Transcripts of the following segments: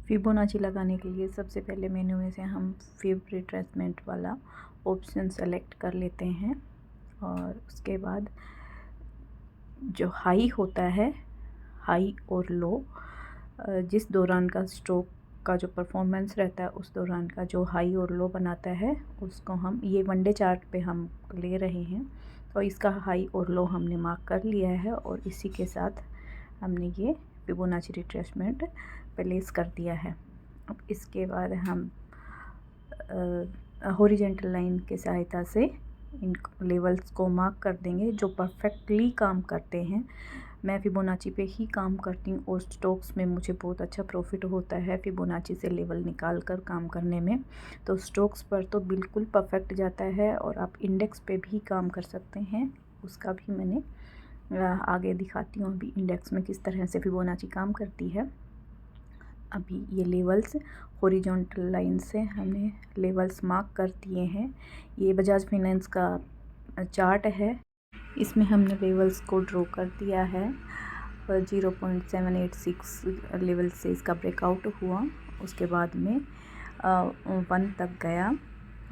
Fibonacci लगाने के लिए सबसे पहले मेन्यू में से हम फिब रिट्रेसमेंट वाला ऑप्शन सेलेक्ट कर लेते हैं और उसके बाद जो हाई होता है, हाई और लो, जिस दौरान का स्ट्रोक का जो परफॉर्मेंस रहता है उस दौरान का जो हाई और लो बनाता है उसको हम ये वनडे चार्ट पे हम ले रहे हैं। तो इसका हाई और लो हमने मार्क कर लिया है और इसी के साथ हमने ये फिबोनाची रिट्रेसमेंट प्लेस कर दिया है। अब इसके बाद हम हॉरिजॉन्टल लाइन की सहायता से इन लेवल्स को मार्क कर देंगे जो परफेक्टली काम करते हैं। मैं फिबोनाची पे ही काम करती हूँ और स्टॉक्स में मुझे बहुत अच्छा प्रॉफिट होता है फिबोनाची से लेवल निकाल कर काम करने में। तो स्टॉक्स पर तो बिल्कुल परफेक्ट जाता है और आप इंडेक्स पे भी काम कर सकते हैं, उसका भी मैंने आगे दिखाती हूँ अभी इंडेक्स में किस तरह से फिबोनाची काम करती है। अभी ये लेवल्स हॉरिजॉन्टल लाइन से हमने लेवल्स मार्क कर दिए हैं। ये बजाज फाइनेंस का चार्ट है, इसमें हमने लेवल्स को ड्रॉ कर दिया है। 0.786 लेवल से इसका ब्रेकआउट हुआ, उसके बाद में 1 तक गया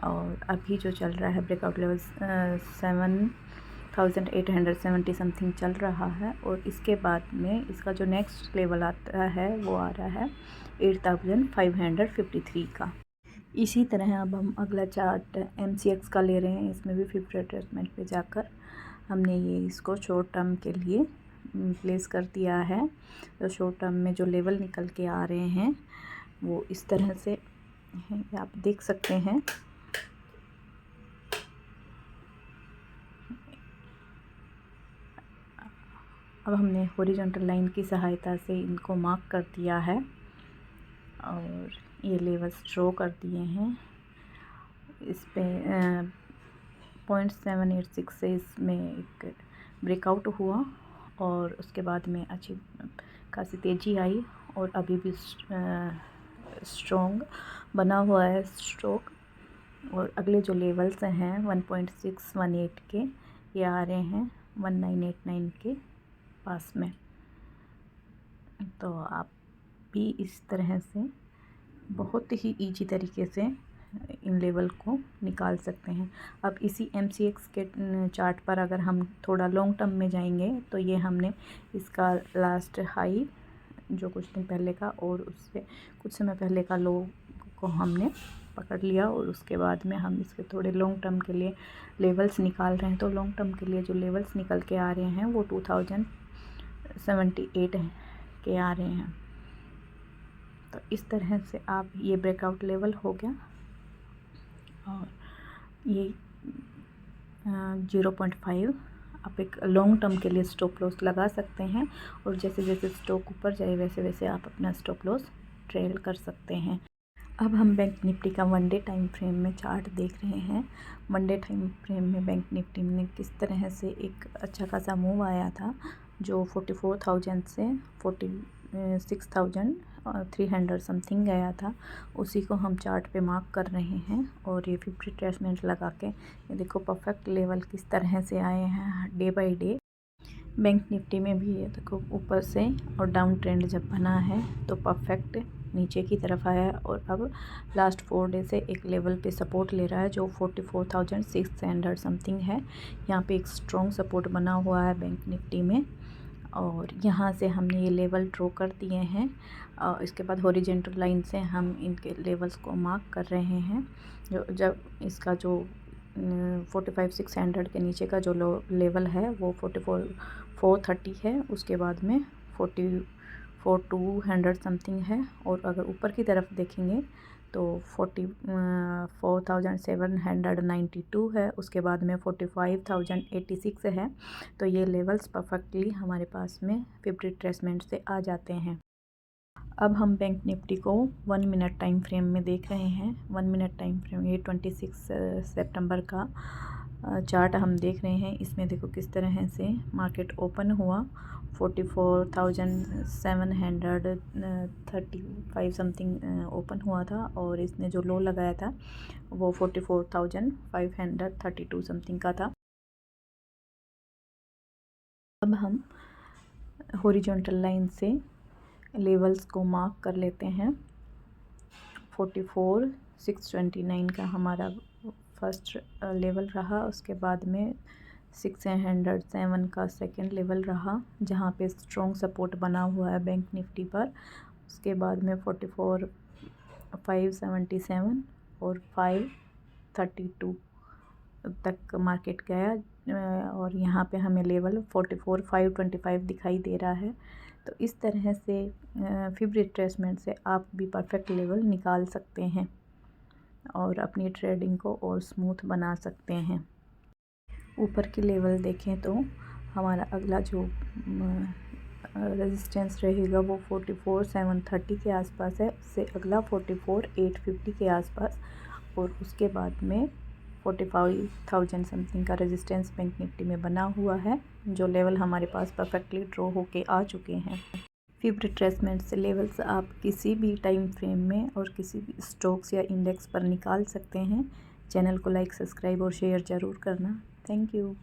और अभी जो चल रहा है ब्रेकआउट लेवल 7,870 समथिंग चल रहा है और इसके बाद में इसका जो नेक्स्ट लेवल आता है वो आ रहा है 8,553 का। इसी तरह अब हम अगला चार्ट MCX का ले रहे हैं। इसमें भी फिफ्थ रिट्रेसमेंट पे जाकर हमने ये इसको शॉर्ट टर्म के लिए प्लेस कर दिया है। तो शॉर्ट टर्म में जो लेवल निकल के आ रहे हैं वो इस तरह से हैं, आप देख सकते हैं। अब हमने हॉरिजॉन्टल लाइन की सहायता से इनको मार्क कर दिया है और ये लेवल्स ड्रॉ कर दिए हैं। इस पे 0.786 से इसमें एक ब्रेकआउट हुआ और उसके बाद में अच्छी खासी तेज़ी आई और अभी भी स्ट्रॉन्ग बना हुआ है स्ट्रोक। और अगले जो लेवल्स हैं 1.618 के, ये आ रहे हैं 1989 के पास में। तो आप भी इस तरह से बहुत ही इजी तरीके से इन लेवल को निकाल सकते हैं। अब इसी MCX के चार्ट पर अगर हम थोड़ा लॉन्ग टर्म में जाएंगे तो ये हमने इसका लास्ट हाई जो कुछ दिन पहले का और उससे कुछ समय पहले का लो को हमने पकड़ लिया और उसके बाद में हम इसके थोड़े लॉन्ग टर्म के लिए लेवल्स निकाल रहे हैं। तो लॉन्ग टर्म के लिए जो लेवल्स निकल के आ रहे हैं वो 2078 के आ रहे हैं। तो इस तरह से आप ये ब्रेकआउट लेवल हो गया और ये 0.5 आप एक लॉन्ग टर्म के लिए स्टॉप लॉस लगा सकते हैं और जैसे जैसे स्टॉक ऊपर जाए वैसे वैसे आप अपना स्टॉप लॉस ट्रेल कर सकते हैं। अब हम बैंक निफ्टी का वनडे टाइम फ्रेम में चार्ट देख रहे हैं। वनडे टाइम फ्रेम में बैंक निफ्टी में किस तरह से एक अच्छा खासा मूव आया था जो 44,000 से 46,300 समथिंग गया था, उसी को हम चार्ट पे मार्क कर रहे हैं। और ये 50 रिट्रेसमेंट लगा के ये देखो परफेक्ट लेवल किस तरह से आए हैं day by day. Bank Nifty में भी ये देखो ऊपर से और डाउन ट्रेंड जब बना है तो परफेक्ट नीचे की तरफ आया है और अब लास्ट 4 डे से एक लेवल पे सपोर्ट ले रहा है जो 44,600 समथिंग है। यहाँ पे एक स्ट्रॉन्ग सपोर्ट बना हुआ है बैंक निफ्टी में और यहाँ से हमने ये लेवल ड्रॉ कर दिए हैं। इसके बाद हॉरिजॉन्टल लाइन से हम इनके लेवल्स को मार्क कर रहे हैं। जो जब इसका जो 45,600 के नीचे का जो लेवल है वो 44,430 है, उसके बाद में 44,200 समथिंग है और अगर ऊपर की तरफ देखेंगे तो 44,792 है, उसके बाद में 45,086 है। तो ये लेवल्स परफेक्टली हमारे पास में 50 रिट्रेसमेंट से आ जाते हैं। अब हम बैंक निफ्टी को 1 मिनट टाइम फ्रेम में देख रहे हैं। 1 मिनट टाइम फ्रेम ये 26 सितंबर का चार्ट हम देख रहे हैं। इसमें देखो किस तरह से मार्केट ओपन हुआ 44,735 समथिंग ओपन हुआ था और इसने जो लो लगाया था वो 44,532 समथिंग का था। अब हम हॉरिजॉन्टल लाइन से लेवल्स को मार्क कर लेते हैं 44,629 का हमारा फर्स्ट लेवल रहा। उसके बाद में 607 का सेकंड लेवल रहा, जहाँ पे स्ट्रॉन्ग सपोर्ट बना हुआ है बैंक निफ्टी पर। उसके बाद में 44,577 और 532 तक मार्केट गया, और यहाँ पे हमें लेवल 44,525 दिखाई दे रहा है। तो इस तरह से फिब रिट्रेसमेंट से आप भी परफेक्ट लेवल निकाल सकते हैं और अपनी ट्रेडिंग को और स्मूथ बना सकते हैं। ऊपर की लेवल देखें तो हमारा अगला जो रेजिस्टेंस रहेगा वो 44,730 के आसपास है। उससे अगला 44,850 के आसपास, और उसके बाद में 45,000 समथिंग का रेजिस्टेंस बैंक निफ्टी में बना हुआ है, जो लेवल हमारे पास परफेक्टली ड्रॉ होके आ चुके हैं। फिब रिट्रेसमेंट से लेवल्स आप किसी भी टाइम फ्रेम में और किसी भी स्टॉक्स या इंडेक्स पर निकाल सकते हैं। चैनल को लाइक, सब्सक्राइब और शेयर ज़रूर करना। Thank you.